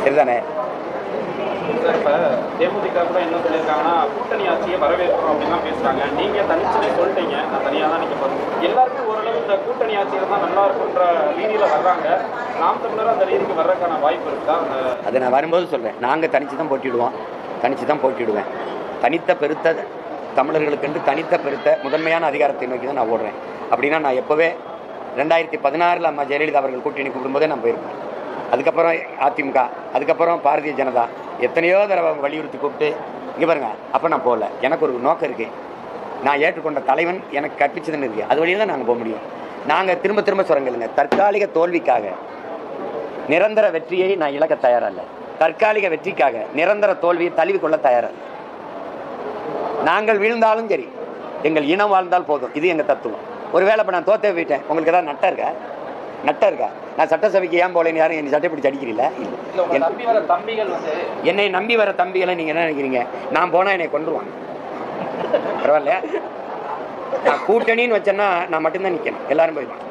சரிதானே? இப்போ தேமுதிக கூட என்ன சொல்லியிருக்காங்கன்னா கூட்டணி ஆட்சியை வரவேற்கிறோம் அப்படின்லாம் பேசுகிறாங்க. நீங்கள் தனிச்சுனே சொல்லிட்டீங்க, நான் தனியாக தான் நீங்கள் போகிறேன். எல்லாருக்கும் ஓரளவு இந்த கூட்டணி ஆட்சியில் தான் நல்லா இருக்குன்ற ரீதியில் வர்றாங்க. நாம் தமிழர் அந்த ரீதிக்கு வர்றதுக்கான வாய்ப்பு இருக்குதா? அதை நான் வரும்போது சொல்கிறேன். நாங்கள் தனித்து தான் போட்டிடுவோம், தனித்து தான் போட்டிடுவேன். தனித்த பெருத்த தமிழர்களுக்கென்று தனித்த பெருத்த முதன்மையான அதிகாரத்தை நோக்கி தான் நான் ஓடுறேன். அப்படின்னா நான் எப்போவே 2016 அம்மா ஜெயலலிதா அவர்கள் கூட்டணி கூப்பிடும்போதே நான் போயிருக்கேன். அதுக்கப்புறம் அதிமுக, அதுக்கப்புறம் பாரதிய ஜனதா எத்தனையோ தடவை வலியுறுத்தி கூப்பிட்டு இங்கே பாருங்க. அப்போ நான் போகல. எனக்கு ஒரு நோக்கம் இருக்குது. நான் ஏற்றுக்கொண்ட தலைவன் எனக்கு கற்பிச்சதுன்னு இருக்குது. அது வழியில் தான் நாங்கள் போக முடியும். நாங்கள் திரும்ப திரும்ப சொல்லுங்க, தற்காலிக தோல்விக்காக நிரந்தர வெற்றியை நான் இழக்க தயாராக இல்லை. தற்காலிக வெற்றிக்காக நிரந்தர தோல்வியை தழுவிக்கொள்ள தயாராக. நாங்கள் வீழ்ந்தாலும் சரி, எங்கள் இனம் வாழ்ந்தால் போதும். இது எங்கள் தத்துவம். ஒருவேளை இப்போ நான் தோத்தே போயிட்டேன், உங்களுக்கு ஏதாவது நட்டை இருக்கா? நான் சட்டசபைக்கு ஏன் போலேன்னு யாரும் என்னை சட்டை பிடிச்சி அடிக்கிறீங்களா? என்னை நம்பி வர தம்பிகளை நீங்கள் என்ன நினைக்கிறீங்க? நான் போனால் என்னை கொண்டுருவாங்க. பரவாயில்லையா? நான் கூட்டணின்னு வச்சேன்னா நான் மட்டும்தான் நிற்கணும். எல்லாரும் போயிடுவான்.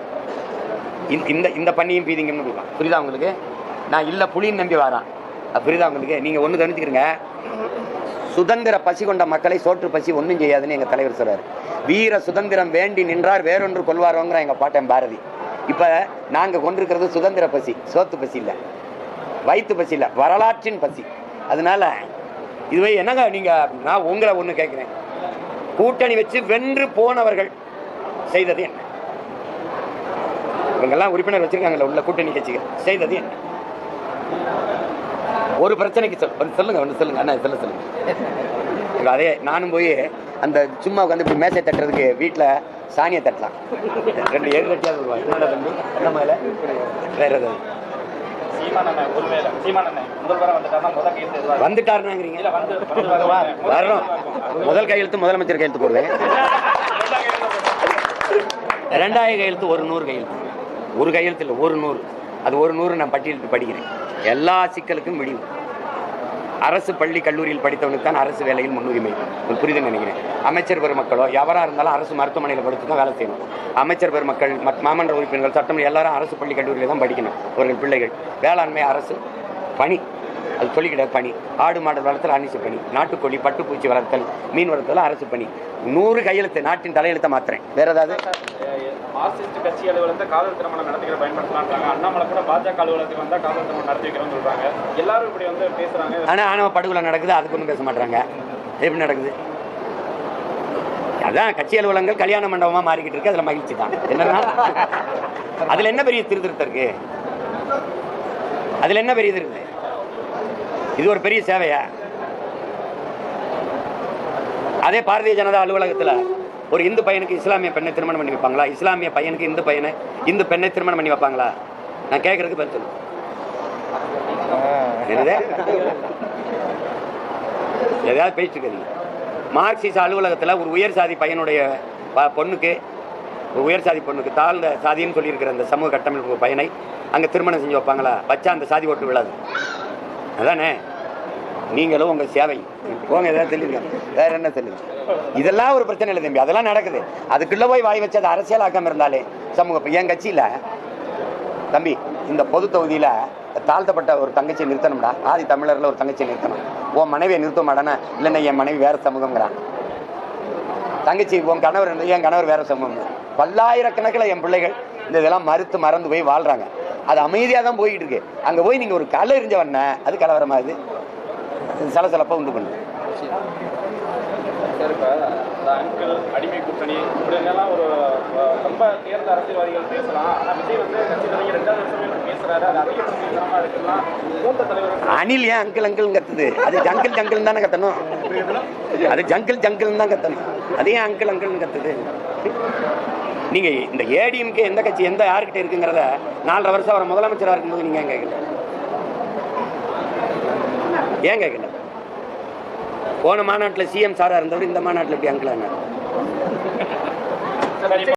இந்த பண்ணியும் பீதிங்கன்னு போயிடுவான். புரியுதா உங்களுக்கு? நான் இல்லை புலின்னு நம்பி வரான். புரியுதா உங்களுக்கு? நீங்கள் ஒன்று தெரிஞ்சுக்கிறீங்க, சுதந்திர பசி கொண்ட மக்களை சோற்று பசி ஒன்றும் செய்யாதுன்னு எங்கள் தலைவர் சொல்றாரு. வீர சுதந்திரம் வேண்டி நின்றார் வேறொன்று கொள்வாரோங்கிற எங்கள் பாட்டன் பாரதி. இப்போ நாங்கள் கொண்டிருக்கிறது சுதந்திர பசி, சோத்து பசி இல்லை, வயிற்று பசி இல்லை, வரலாற்றின் பசி. அதனால இதுவே என்னங்க நீங்கள், நான் உங்களை ஒன்று கேட்குறேன், கூட்டணி வச்சு வென்று போனவர்கள் செய்தது என்ன? இவங்கெல்லாம் உறுப்பினர் வச்சிருக்காங்கல்ல உள்ள கூட்டணி கட்சிகள், செய்தது என்ன? ஒரு பிரச்சனைக்கு சொல்லுங்க, ஒன்று சொல்லுங்க அண்ணா, சொல்லுங்க. அதே நானும் போய் அந்த சும்மா உட்காந்து இப்படி மேசை தட்டுறதுக்கு வீட்டில் சாணியை தட்டலாம். 2 ஏழு லட்சம் ரூபாய் என்னடா தம்பி? என்ன மேலே வேற ஏதாவது வந்துட்டாருனாங்கிறீங்க. வர்றோம். முதல் கையெழுத்து முதலமைச்சர் கையெழுத்து போடுவேன். 2,000 கையெழுத்து, ஒரு 100 கையெழுத்து. ஒரு கையெழுத்து இல்லை, ஒரு 100. அது ஒரு 100 நான் பட்டியலிட்டு படிக்கிறேன். எல்லா சிக்கலுக்கும் முடிவு. அரசு பள்ளி கல்லூரியில் படித்தவனுக்கு தான் அரசு வேலையில் முன்னுரிமை. புரிதுன்னு நினைக்கிறேன். அமைச்சர் பெருமக்களோ எவராக இருந்தாலும் அரசு மருத்துவமனையில் படித்து தான் வேலை செய்யணும். அமைச்சர் பெருமக்கள், மாமன்ற உறுப்பினர்கள், சட்டமன்ற எல்லாரும் அரசு பள்ளி கல்லூரியில் தான் படிக்கணும். அவர்கள் பிள்ளைகள். வேளாண்மை அரசு பணி, அது சொல்லிக்கிட்ட பணி. ஆடு மாடு வளர்த்தல் அரசு பணி. நாட்டுக்கோழி பட்டுப்பூச்சி வளர்த்தல், மீன் வளர்த்தல் அரசு பணி. 100 கையெழுத்து. நாட்டின் தலையெழுத்தை மாத்திரேன். வேற ஏதாவது? மார்க்சிஸ்ட் கட்சி அலுவலகத்தை காதல் திருமணம் நடத்திக்கிற பயன்படுத்தலான்றாங்க. அண்ணாமலை கூட பாஜக அலுவலகத்துக்கு வந்தால் காதல் திருமணம் நடத்தி வைக்கிறோம்னு சொல்றாங்க. எல்லாரும் இப்படி வந்து பேசுறாங்க. ஆனால் ஆணவ படுகொலை நடக்குது, அதுக்கு ஒன்றும் பேச மாட்டாங்க. எப்படி நடக்குது? அதான் கட்சி அலுவலகங்கள் கல்யாண மண்டபமாக மாறிக்கிட்டு இருக்கு. அதில் மகிழ்ச்சி தான். என்னன்னா அதில் என்ன பெரிய திருத்தம் இருக்கு? அதில் என்ன பெரிய இருக்கு? இது ஒரு பெரிய சேவையா? அதே பாரதிய ஜனதா அலுவலகத்தில் ஒரு இந்து பையனுக்கு இஸ்லாமிய பெண்ணை திருமணம் பண்ணி வைப்பாங்களா? இஸ்லாமிய பையனுக்கு இந்து பெண்ணை திருமணம் பண்ணி வைப்பாங்களா? நான் கேட்கறதுக்கு பதில் சொல்லு. எதாவது பேசிட்டு இருக்கீங்க. மார்க்சிஸ்ட் அலுவலகத்தில் ஒரு உயர் சாதி பையனுடைய பொண்ணுக்கு, ஒரு உயர் சாதி பொண்ணுக்கு, தாழ்ந்த சாதின்னு சொல்லியிருக்கிற அந்த சமூக கட்டமைப்பு பையனை அங்கே திருமணம் செஞ்சு வைப்பாங்களா? வச்சா அந்த சாதி ஓட்டு விழாது. அதானே? நீங்களும் உங்கள் சேவை போங்க. எதாவது சொல்லியிருக்காங்க. வேற என்ன சொல்லுங்க? இதெல்லாம் ஒரு பிரச்சனை இல்லை தம்பி. அதெல்லாம் நடக்குது. அதுக்குள்ளே போய் வாய் வச்சு அதை அரசியலாக்காமல் இருந்தாலே சமூகம். என் கட்சியில் தம்பி இந்த பொது தொகுதியில் தாழ்த்தப்பட்ட ஒரு தங்கச்சியை நிறுத்தணும்டா. ஆதி தமிழரில் ஒரு தங்கச்சியை நிறுத்தணும். உன் மனைவியை நிறுத்த மாட்டானா? இல்லைன்னா என் மனைவி வேறு சமூகங்கிறான். தங்கச்சி உன் கணவர், என் கணவர் வேறு சமூகம். பல்லாயிரக்கணக்கில் என் பிள்ளைகள் இந்த இதெல்லாம் மறந்து போய் வாழ்கிறாங்க. அது அமைதியாக தான் போய்கிட்டு இருக்கு. அங்கே போய் நீங்கள் ஒரு கலை எறிஞ்சவன அது கலவரமாகுது, சலசலப்பா உண்டு பண்ணுது. அங்கிள் அடிமை கூட்டணி இப்படிலாம் ஒரு ரொம்ப தேர்ந்த அரசியல்வாதிகள் பேசலாம். ஆனால் விஜய் வந்து கட்சி தலைவர் 2வது வருஷமே பேசுறாரு. அது அதிகமாக இருக்கலாம். மூத்த தலைவர் அனில் ஏன் அங்கிள் கத்துது? அது ஜங்கிள் தானே கத்தணும். அது ஜங்கிள் தான் கத்தணும். அதே அங்கிள் கத்துது. நீங்க இந்த ஏடிஎம்கே எந்த கட்சி எந்த யாருக்கிட்ட இருக்குங்கிறத 4.5 வருஷம் அவர் முதலமைச்சராக இருக்கும்போது நீங்க ஏன் கேட்கல? போன மாநாட்டில் சிஎம் சாரா இருந்தவர் இந்த மாநாட்டில் எப்படி அங்கிள் ஆனார்?